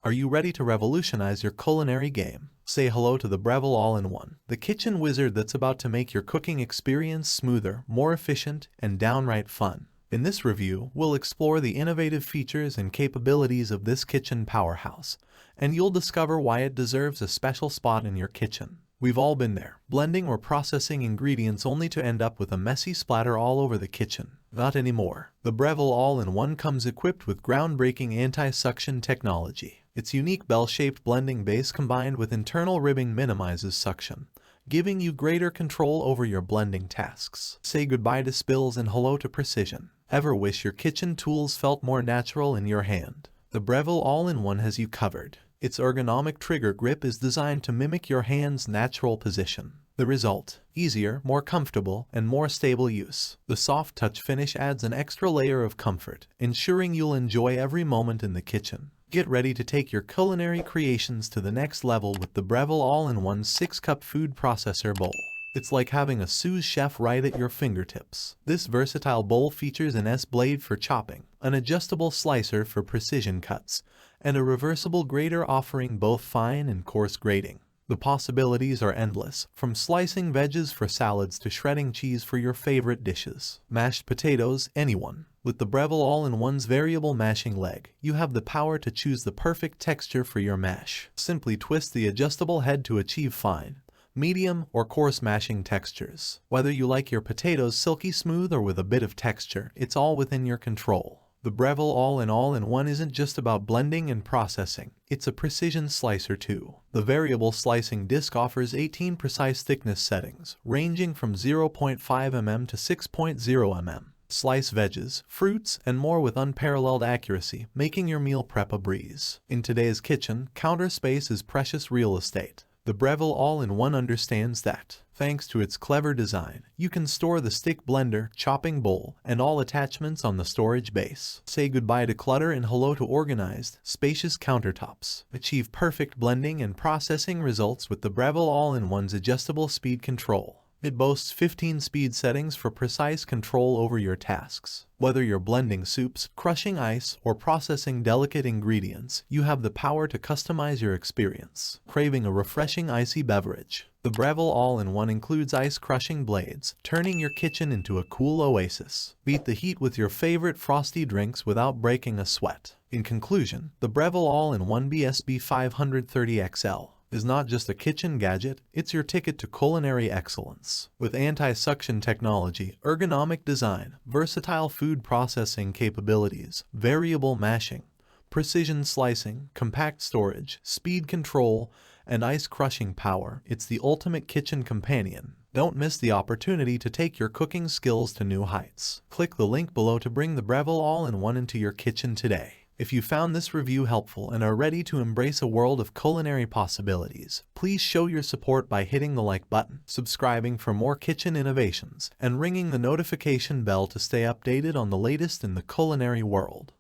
Are you ready to revolutionize your culinary game? Say hello to the Breville All-in-One, the kitchen wizard that's about to make your cooking experience smoother, more efficient, and downright fun. In this review, we'll explore the innovative features and capabilities of this kitchen powerhouse, and you'll discover why it deserves a special spot in your kitchen. We've all been there, blending or processing ingredients only to end up with a messy splatter all over the kitchen. Not anymore. The Breville All-in-One comes equipped with groundbreaking anti-suction technology. Its unique bell-shaped blending base combined with internal ribbing minimizes suction, giving you greater control over your blending tasks. Say goodbye to spills and hello to precision. Ever wish your kitchen tools felt more natural in your hand? The Breville All-in-One has you covered. Its ergonomic trigger grip is designed to mimic your hand's natural position. The result: easier, more comfortable, and more stable use. The soft touch finish adds an extra layer of comfort, ensuring you'll enjoy every moment in the kitchen. Get ready to take your culinary creations to the next level with the Breville All-in-One 6-cup food processor bowl. It's like having a sous chef right at your fingertips. This versatile bowl features an S-blade for chopping, an adjustable slicer for precision cuts, and a reversible grater offering both fine and coarse grating. The possibilities are endless, from slicing veggies for salads to shredding cheese for your favorite dishes. Mashed potatoes, anyone. With the Breville All-in-One's variable mashing leg, you have the power to choose the perfect texture for your mash. Simply twist the adjustable head to achieve fine, medium, or coarse mashing textures. Whether you like your potatoes silky smooth or with a bit of texture, it's all within your control. The Breville All-in-One isn't just about blending and processing, it's a precision slicer too. The variable slicing disc offers 18 precise thickness settings, ranging from 0.5 mm to 6.0 mm. Slice veggies, fruits, and more with unparalleled accuracy, making your meal prep a breeze. In today's kitchen, counter space is precious real estate. The Breville All-in-One understands that. Thanks to its clever design, you can store the stick blender, chopping bowl, and all attachments on the storage base. Say goodbye to clutter and hello to organized, spacious countertops. Achieve perfect blending and processing results with the Breville All-in-One's adjustable speed control. It boasts 15 speed settings for precise control over your tasks. Whether you're blending soups, crushing ice, or processing delicate ingredients, you have the power to customize your experience. Craving a refreshing icy beverage? The Breville All-in-One includes ice crushing blades, turning your kitchen into a cool oasis. Beat the heat with your favorite frosty drinks without breaking a sweat. In conclusion, the Breville All-in-One BSB530XL is not just a kitchen gadget, it's your ticket to culinary excellence. With anti-suction technology, ergonomic design, versatile food processing capabilities, variable mashing, precision slicing, compact storage, speed control, and ice crushing power, it's the ultimate kitchen companion. Don't miss the opportunity to take your cooking skills to new heights. Click the link below to bring the Breville All-in-One into your kitchen today. If you found this review helpful and are ready to embrace a world of culinary possibilities, please show your support by hitting the like button, subscribing for more kitchen innovations, and ringing the notification bell to stay updated on the latest in the culinary world.